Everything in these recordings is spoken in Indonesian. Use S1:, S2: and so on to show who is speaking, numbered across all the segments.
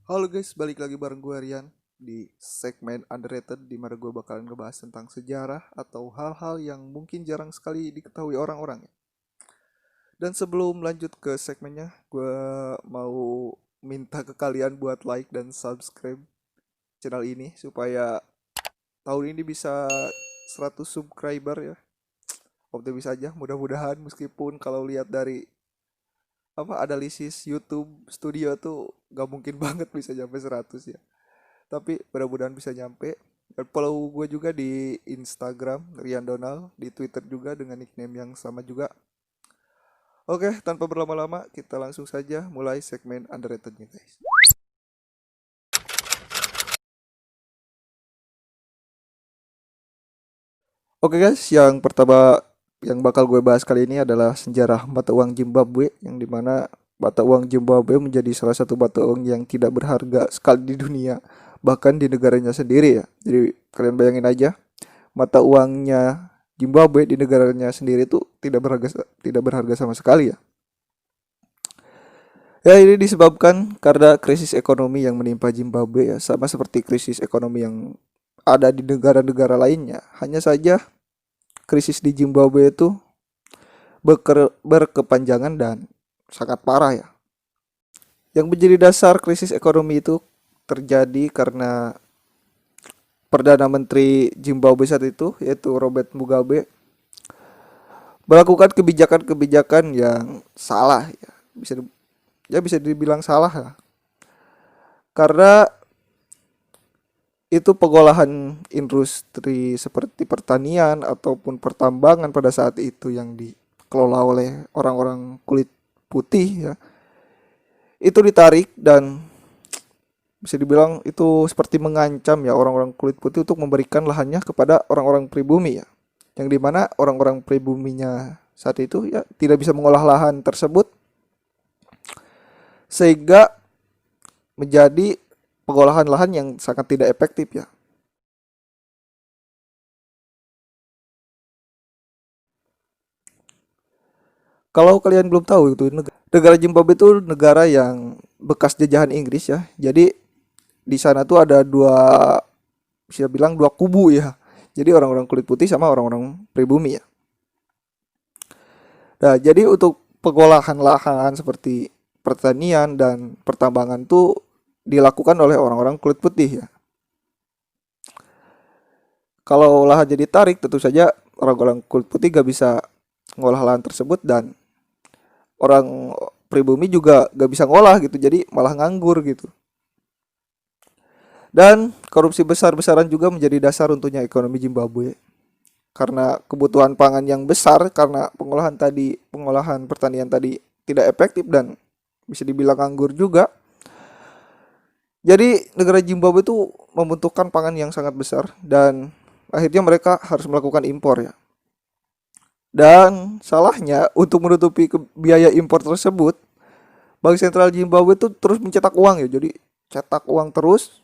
S1: Halo guys, balik lagi bareng gue Rian di segmen underrated di mana gue bakalan ngebahas tentang sejarah atau hal-hal yang mungkin jarang sekali diketahui orang-orang. Dan sebelum lanjut ke segmennya, gue mau minta ke kalian buat like dan subscribe channel ini supaya tahun ini bisa 100 subscriber ya. Optimis aja, mudah-mudahan meskipun kalau lihat dari analisis YouTube Studio tuh gak mungkin banget bisa sampai 100 ya. Tapi mudah-mudahan bisa nyampe. Dan follow gue juga di Instagram Rian Donald, di Twitter juga dengan nickname yang sama juga. Oke, tanpa berlama-lama kita langsung saja mulai segmen underratednya guys. Oke guys, yang pertama yang bakal gue bahas kali ini adalah sejarah mata uang Zimbabwe, yang dimana mata uang Zimbabwe menjadi salah satu mata uang yang tidak berharga sekali di dunia, bahkan di negaranya sendiri ya. Jadi kalian bayangin aja, mata uangnya Zimbabwe di negaranya sendiri itu tidak berharga sama sekali ya. Ya, ini disebabkan karena krisis ekonomi yang menimpa Zimbabwe ya, sama seperti krisis ekonomi yang ada di negara-negara lainnya. Hanya saja krisis di Zimbabwe itu berkepanjangan dan sangat parah ya. Yang menjadi dasar krisis ekonomi itu terjadi karena Perdana Menteri Zimbabwe saat itu, yaitu Robert Mugabe, melakukan kebijakan-kebijakan yang salah ya. Bisa dibilang salah lah. Karena itu pengolahan industri seperti pertanian ataupun pertambangan pada saat itu yang dikelola oleh orang-orang kulit putih ya, itu ditarik, dan bisa dibilang itu seperti mengancam ya orang-orang kulit putih untuk memberikan lahannya kepada orang-orang pribumi ya, yang dimana orang-orang pribuminya saat itu ya tidak bisa mengolah lahan tersebut, sehingga menjadi pengolahan lahan yang sangat tidak efektif ya. Kalau kalian belum tahu, itu negara Zimbabwe itu negara yang bekas jajahan Inggris ya. Jadi di sana tuh ada bisa bilang dua kubu ya. Jadi orang-orang kulit putih sama orang-orang pribumi ya. Nah, jadi untuk pengolahan lahan seperti pertanian dan pertambangan tuh dilakukan oleh orang-orang kulit putih ya. Kalau lahan jadi tarik, tentu saja orang-orang kulit putih gak bisa ngolah lahan tersebut, dan orang pribumi juga gak bisa ngolah gitu, jadi malah nganggur gitu. Dan korupsi besar-besaran juga menjadi dasar untuknya ekonomi Zimbabwe, karena kebutuhan pangan yang besar, karena pengolahan pertanian tadi tidak efektif dan bisa dibilang nganggur juga. Jadi negara Zimbabwe itu membutuhkan pangan yang sangat besar, dan akhirnya mereka harus melakukan impor ya. Dan salahnya, untuk menutupi biaya impor tersebut, Bank Sentral Zimbabwe itu terus mencetak uang ya. Jadi cetak uang terus,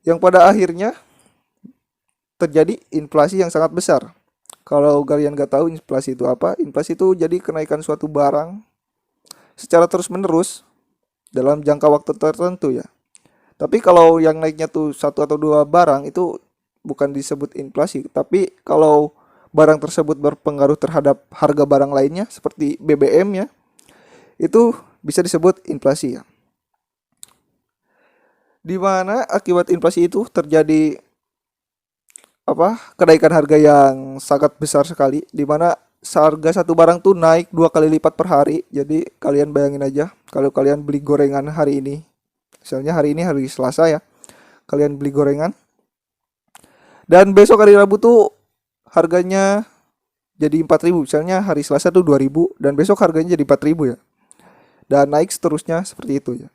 S1: yang pada akhirnya terjadi inflasi yang sangat besar. Kalau kalian gak tahu inflasi itu apa, inflasi itu jadi kenaikan suatu barang secara terus menerus dalam jangka waktu tertentu ya. Tapi kalau yang naiknya tuh satu atau dua barang itu bukan disebut inflasi, tapi kalau barang tersebut berpengaruh terhadap harga barang lainnya seperti BBM ya, itu bisa disebut inflasi ya. Di mana akibat inflasi itu terjadi kenaikan harga yang sangat besar sekali, di mana harga satu barang tuh naik 2 kali lipat per hari. Jadi kalian bayangin aja, kalau kalian beli gorengan hari ini, misalnya hari ini hari Selasa ya, kalian beli gorengan, dan besok hari Rabu tuh harganya jadi 4.000. Misalnya hari Selasa tuh 2.000, dan besok harganya jadi 4.000 ya, dan naik seterusnya seperti itu ya.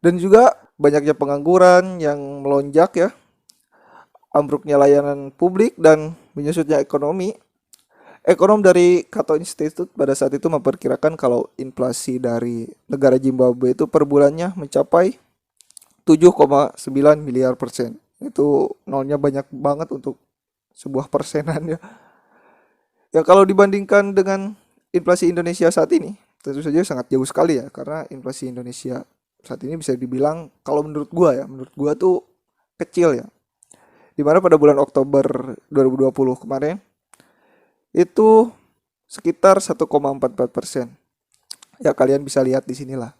S1: Dan juga banyaknya pengangguran yang melonjak ya, ambruknya layanan publik, dan menyusutnya ekonomi. Ekonom dari Cato Institute pada saat itu memperkirakan kalau inflasi dari negara Zimbabwe itu per bulannya mencapai 7,9 miliar persen. Itu nolnya banyak banget untuk sebuah persenan ya. Ya, kalau dibandingkan dengan inflasi Indonesia saat ini, tentu saja sangat jauh sekali ya, karena inflasi Indonesia saat ini bisa dibilang, kalau menurut gua tuh kecil ya. Dimana pada bulan Oktober 2020 kemarin itu sekitar 1,44%. Ya kalian bisa lihat di sinilah.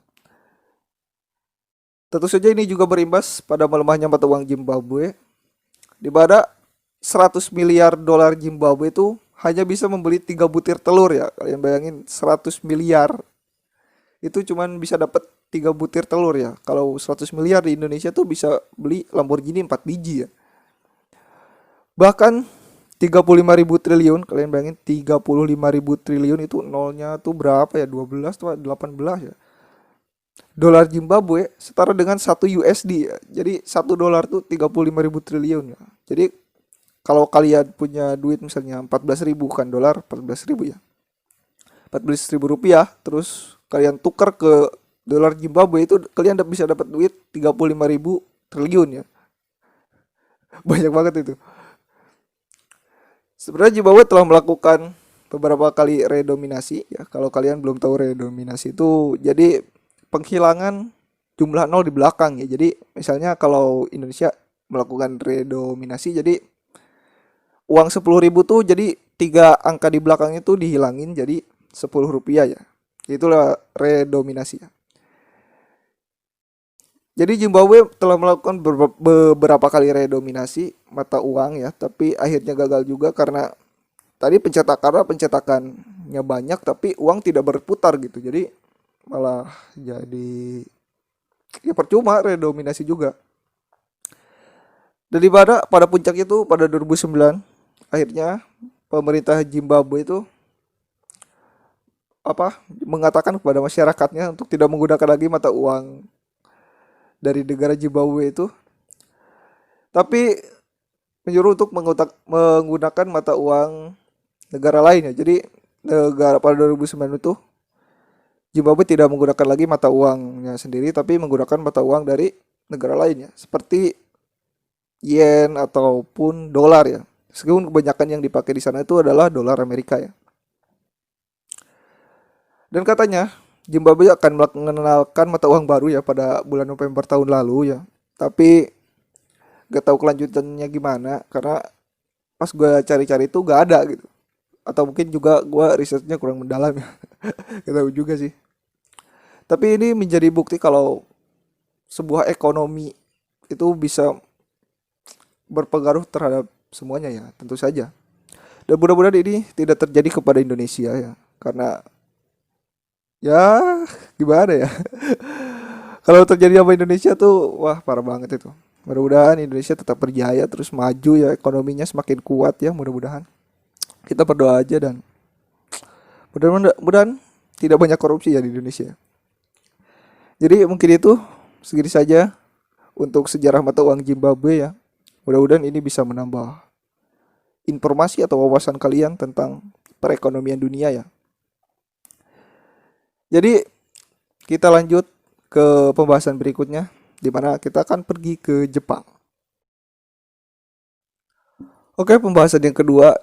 S1: Tentu saja ini juga berimbas pada melemahnya mata uang Zimbabwe, di mana 100 miliar dolar Zimbabwe itu hanya bisa membeli 3 butir telur ya. Kalian bayangin 100 miliar itu cuman bisa dapat 3 butir telur ya. Kalau 100 miliar di Indonesia tuh bisa beli Lamborghini 4 biji ya. Bahkan 35.000 triliun, kalian bayangin 35.000 triliun itu nolnya tuh berapa ya? 12 atau 18 ya. Dolar Zimbabwe setara dengan 1 USD ya. Jadi 1 dolar tuh 35.000 triliun ya. Jadi kalau kalian punya duit misalnya 14.000, kan dolar 14.000 ya. 14.000 rupiah, terus kalian tukar ke dolar Zimbabwe itu kalian bisa dapat duit 35.000 triliun ya. Banyak banget itu. Sebenarnya Zimbabwe telah melakukan beberapa kali redominasi ya. Kalau kalian belum tahu, redominasi itu jadi penghilangan jumlah nol di belakang ya. Jadi misalnya kalau Indonesia melakukan redominasi, jadi uang 10.000 tuh jadi 3 angka di belakang itu dihilangin jadi 10 rupiah ya. Itulah redominasi ya. Jadi Zimbabwe telah melakukan beberapa kali redominasi mata uang ya, tapi akhirnya gagal juga karena tadi pencetakannya banyak tapi uang tidak berputar gitu. Jadi malah jadi ya percuma redominasi juga. Daripada pada puncak itu pada 2009 akhirnya pemerintah Zimbabwe itu mengatakan kepada masyarakatnya untuk tidak menggunakan lagi mata uang dari negara Zimbabwe itu, tapi menyuruh untuk menggunakan mata uang negara lain ya. Jadi negara pada 2009 itu Zimbabwe tidak menggunakan lagi mata uangnya sendiri, tapi menggunakan mata uang dari negara lainnya seperti yen ataupun dolar ya. Meskipun kebanyakan yang dipakai di sana itu adalah dolar Amerika ya. Dan katanya Zimbabwe akan mengenalkan mata uang baru ya pada bulan November tahun lalu ya. Tapi gak tahu kelanjutannya gimana karena pas gue cari-cari itu gak ada gitu. Atau mungkin juga gue risetnya kurang mendalam ya. Gak tahu juga sih. Tapi ini menjadi bukti kalau sebuah ekonomi itu bisa berpengaruh terhadap semuanya ya, tentu saja. Dan mudah-mudahan ini tidak terjadi kepada Indonesia ya. Karena ya gimana ya, kalau terjadi apa Indonesia tuh wah parah banget itu. Mudah-mudahan Indonesia tetap berjaya terus maju ya, ekonominya semakin kuat ya, mudah-mudahan. Kita berdoa aja dan mudah-mudahan tidak banyak korupsi ya di Indonesia. Jadi mungkin itu segini saja untuk sejarah mata uang Zimbabwe ya. Mudah-mudahan ini bisa menambah informasi atau wawasan kalian tentang perekonomian dunia ya. Jadi kita lanjut ke pembahasan berikutnya, di mana kita akan pergi ke Jepang. Oke, pembahasan yang kedua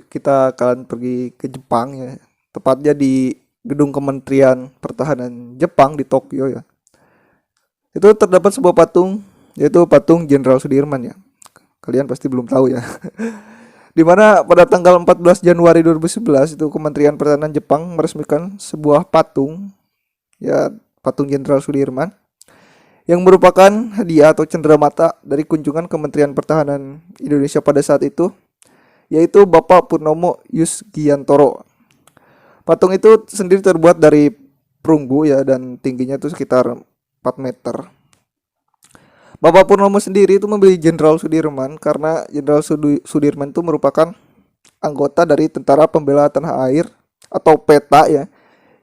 S1: kita akan pergi ke Jepang ya, tepatnya di gedung Kementerian Pertahanan Jepang di Tokyo ya. Itu terdapat sebuah patung, yaitu patung Jenderal Sudirman ya. Kalian pasti belum tahu ya. Di mana pada tanggal 14 Januari 2011 itu Kementerian Pertahanan Jepang meresmikan sebuah patung ya, patung Jenderal Sudirman yang merupakan hadiah atau cenderamata dari kunjungan Kementerian Pertahanan Indonesia pada saat itu, yaitu Bapak Purnomo Yusgiantoro. Patung itu sendiri terbuat dari perunggu ya, dan tingginya itu sekitar 4 meter. Bapak Purnomo sendiri itu memilih Jenderal Sudirman karena Jenderal Sudirman itu merupakan anggota dari Tentara Pembela Tanah Air atau PETA ya,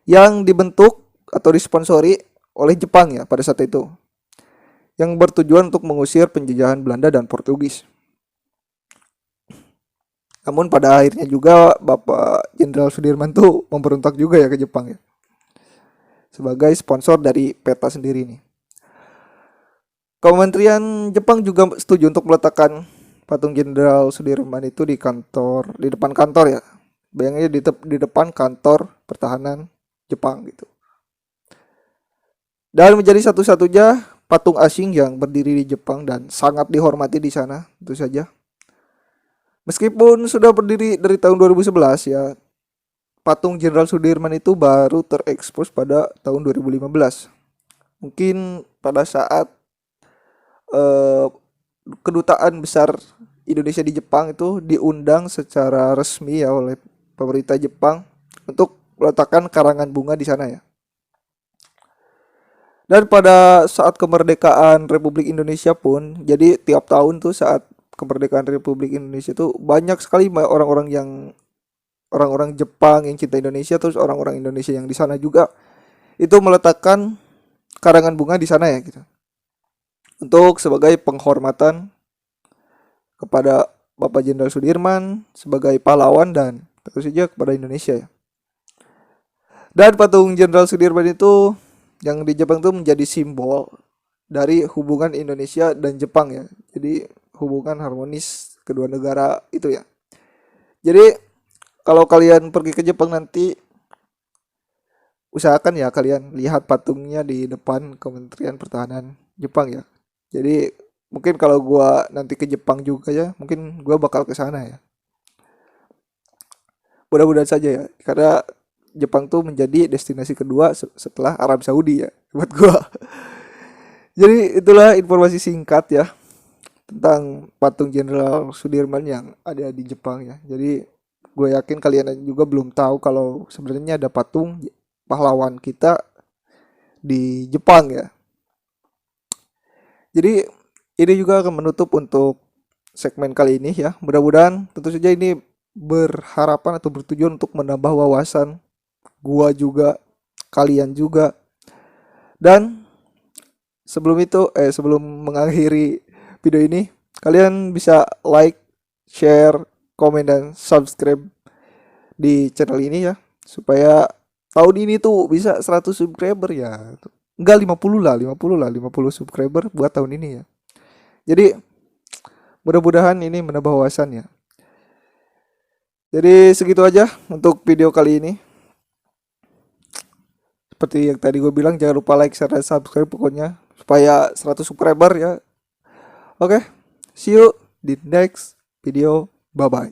S1: yang dibentuk atau disponsori oleh Jepang ya pada saat itu, yang bertujuan untuk mengusir penjajahan Belanda dan Portugis. Namun pada akhirnya juga Bapak Jenderal Sudirman tuh memberontak juga ya ke Jepang ya, sebagai sponsor dari PETA sendiri nih. Kementerian Jepang juga setuju untuk meletakkan patung Jenderal Sudirman itu di depan kantor ya. Bayangin di depan kantor pertahanan Jepang gitu. Dan menjadi satu-satunya patung asing yang berdiri di Jepang dan sangat dihormati di sana, tentu saja. Meskipun sudah berdiri dari tahun 2011 ya, patung Jenderal Sudirman itu baru terekspos pada tahun 2015. Mungkin pada saat eh, kedutaan besar Indonesia di Jepang itu diundang secara resmi ya oleh pemerintah Jepang untuk meletakkan karangan bunga di sana ya. Dan pada saat kemerdekaan Republik Indonesia pun, jadi tiap tahun tuh saat kemerdekaan Republik Indonesia tuh banyak sekali orang-orang Jepang yang cinta Indonesia, terus orang-orang Indonesia yang di sana juga itu meletakkan karangan bunga di sana ya gitu. Untuk sebagai penghormatan kepada Bapak Jenderal Sudirman sebagai pahlawan dan tentu saja kepada Indonesia ya. Dan patung Jenderal Sudirman itu yang di Jepang itu menjadi simbol dari hubungan Indonesia dan Jepang ya. Jadi hubungan harmonis kedua negara itu ya. Jadi kalau kalian pergi ke Jepang nanti usahakan ya kalian lihat patungnya di depan Kementerian Pertahanan Jepang ya. Jadi mungkin kalau gua nanti ke Jepang juga ya, mungkin gua bakal ke sana ya. Mudah-mudahan saja ya, karena Jepang tuh menjadi destinasi kedua setelah Arab Saudi ya buat gua. Jadi itulah informasi singkat ya tentang patung Jenderal Sudirman yang ada di Jepang ya. Jadi gue yakin kalian juga belum tahu kalau sebenarnya ada patung pahlawan kita di Jepang ya. Jadi ini juga akan menutup untuk segmen kali ini ya. Mudah-mudahan tentu saja ini berharapan atau bertujuan untuk menambah wawasan gua juga, kalian juga. Dan sebelum mengakhiri video ini, kalian bisa like, share, komen dan subscribe di channel ini ya supaya tahun ini tuh bisa 100 subscriber ya. Enggak 50 subscriber buat tahun ini ya. Jadi mudah-mudahan ini menambah wawasan ya. Jadi segitu aja untuk video kali ini. Seperti yang tadi gue bilang, jangan lupa like, share, dan subscribe pokoknya supaya 100 subscriber ya. Oke, see you di next video. Bye bye.